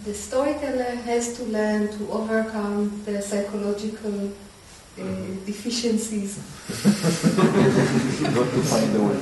the storyteller has to learn to overcome the psychological deficiencies. Got to find a way.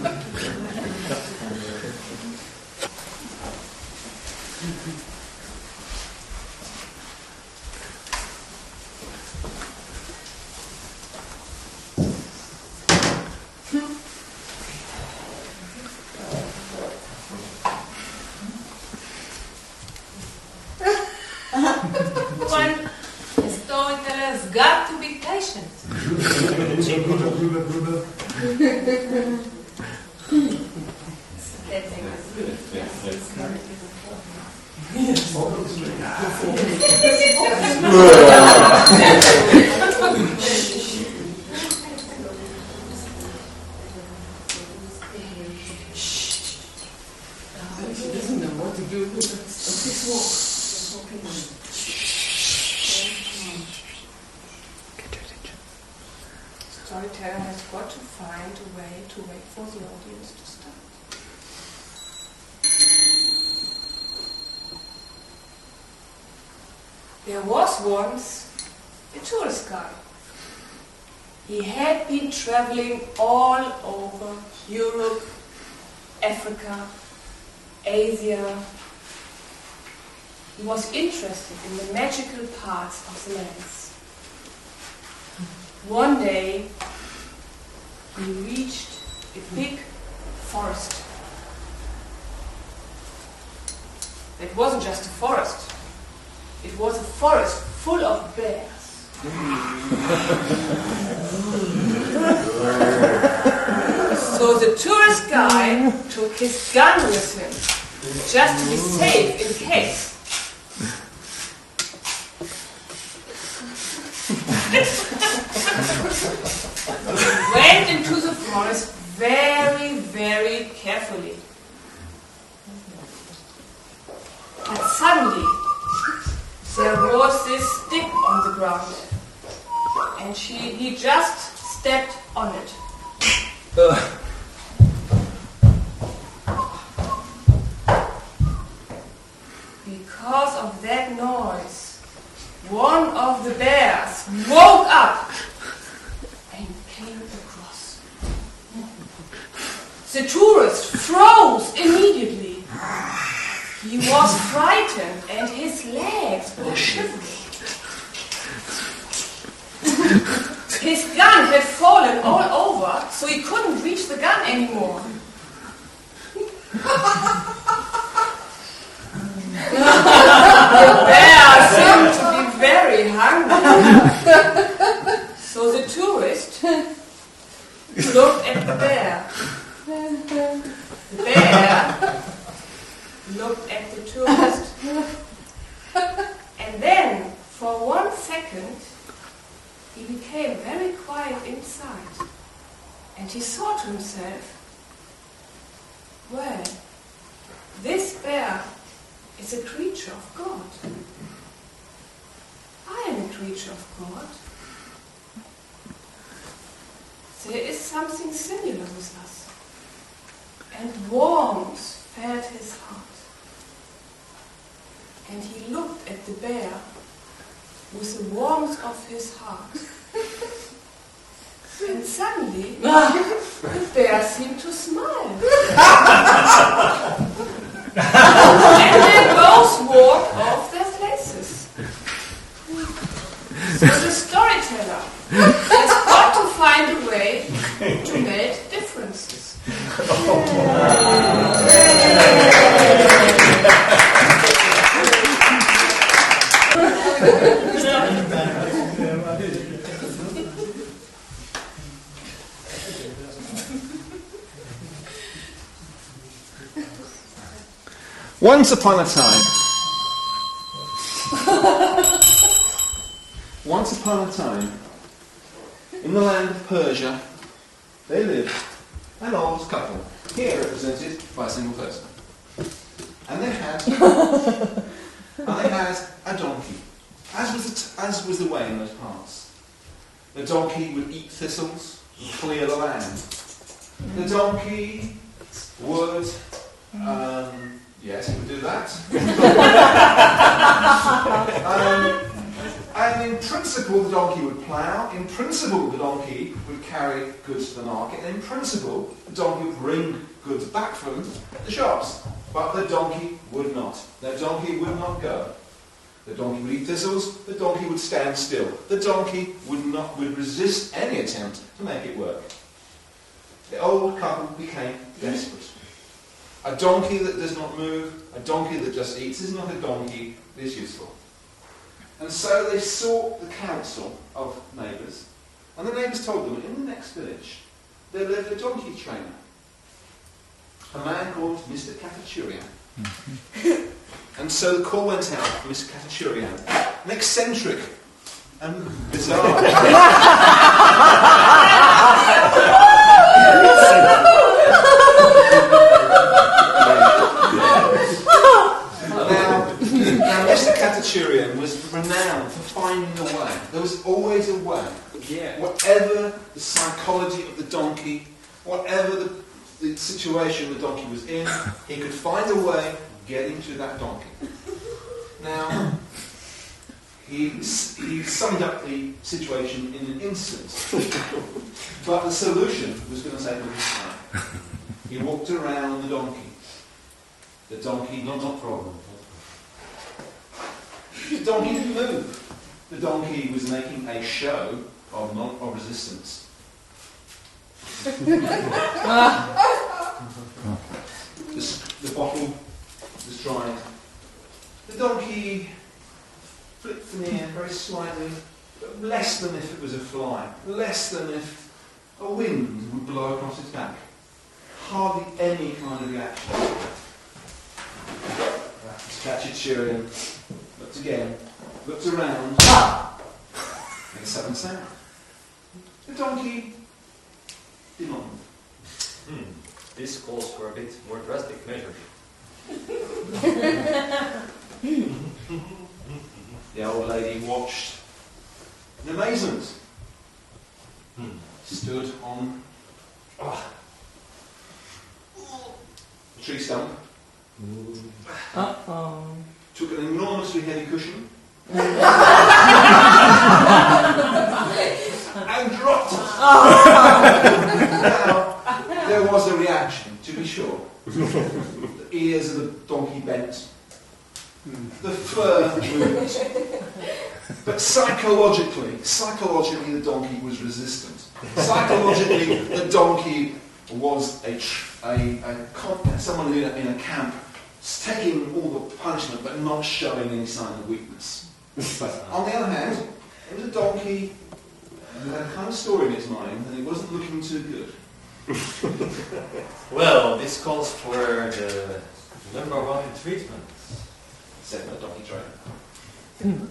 Storytellers got to be patient. She doesn't know what to do with this walk. Storyteller has got to find a way to wait for the audience to start. There was once a tourist guy. He had been traveling all over Europe, Africa, Asia. He was interested in the magical parts of the lands. One day, he reached a big forest. It wasn't just a forest. It was a forest full of bears. So the tourist guy took his gun with him, just to be safe in case. Went into the forest very, very carefully. But suddenly, there was this stick on the ground, and he just stepped on it. Because of that noise, one of the bears woke up and came across. The tourist froze immediately. He was frightened and his legs were shivering. His gun had fallen all over, so he couldn't reach the gun anymore. The bear seemed to be very hungry. So the tourist looked at the bear. The bear looked at the tourist. And then, for 1 second, he became very quiet inside. And he thought to himself, well, this bear is a creature of God. I am a creature of God. There is something similar with us. And warmth filled his heart. And he looked at the bear with the warmth of his heart. And suddenly, the bear seemed to smile. And they both walked off their places. So the storyteller has got to find a way to melt differences. Once upon a time, in the land of Persia, they lived an old couple, here represented by a single person. And they had a donkey, as was the way in those parts. The donkey would eat thistles and clear the land. The donkey would, yes, he would do that. And in principle, the donkey would plough. In principle, the donkey would carry goods to the market. And in principle, the donkey would bring goods back from the shops. But the donkey would not. The donkey would not go. The donkey would eat thistles. The donkey would stand still. The donkey would resist any attempt to make it work. The old couple became desperate. A donkey that does not move, a donkey that just eats, is not a donkey that is useful. And so they sought the counsel of neighbours. And the neighbours told them, in the next village, there lived a donkey trainer. A man called Mr. Katachurian. And so the call went out for Mr. Katachurian, an eccentric and bizarre. Now, Mr. Katachurian was renowned for finding a way. There was always a way. Yeah. Whatever the psychology of the donkey, whatever the situation the donkey was in, he could find a way of getting to that donkey. Now, he summed up the situation in an instant. But the solution was going to take a little time. He walked around the donkey. The donkey, not problem. The donkey didn't move. The donkey was making a show of resistance. The bottle was tried. The donkey flipped in the air very slightly, but less than if it was a fly, less than if a wind would blow across its back. Hardly any kind of reaction. Katachurian looked again, looked around, made a sudden sound. The donkey did not move. This calls for a bit more drastic measures. The old lady watched in amazement. Stood on a tree stump. Took an enormously heavy cushion and dropped it. Now, there was a reaction, to be sure. The ears of the donkey bent. The fur moved. But psychologically, the donkey was resistant. Psychologically, the donkey was someone in a camp, taking all the punishment but not showing any sign of weakness. But on the other hand, it was a donkey who had a kind of story in his mind, and it wasn't looking too good. Well, this calls for the number one treatment, Said the donkey trainer.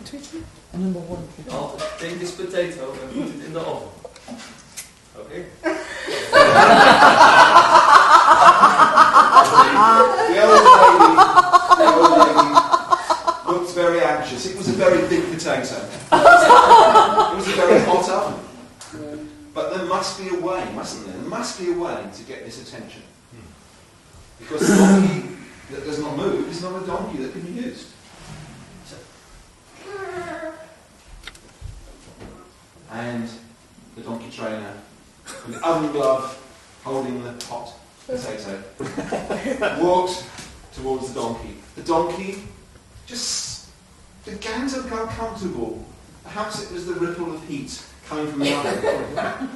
Treatment? Number one. I'll take this potato and put it in the oven. Okay? The old lady looked very anxious. It was a very big potato. It was a very hot oven. But there must be a way, mustn't there? There must be a way to get this attention. Because the donkey that does not move is not a donkey that can be used. And the donkey trainer, with the oven glove holding the hot potato, walked towards the donkey. The donkey just began to become comfortable. Perhaps it was the ripple of heat coming from the oven.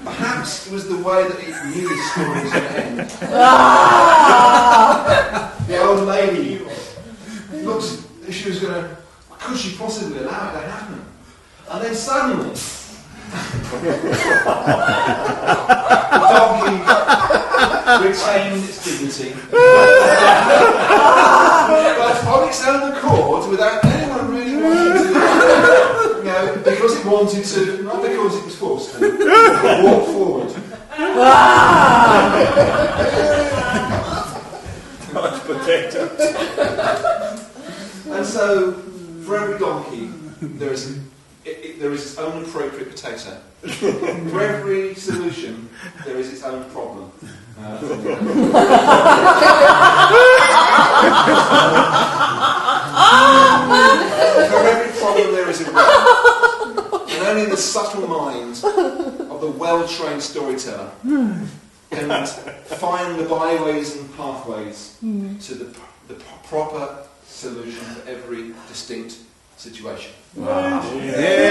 Perhaps it was the way that it knew the story was going to end. The old lady looked as if she was going to, could she possibly allow it to happen? And then suddenly, the donkey retained its dignity, but on its own accord, without anyone really wanting to, because it wanted to, not because it was forced to, walk forward. Hot potato. And so, for every donkey, there is its own appropriate potato. For every solution, there is its own problem. only the subtle mind of the well-trained storyteller can find the byways and pathways to the proper solution for every distinct situation. Wow. Yeah.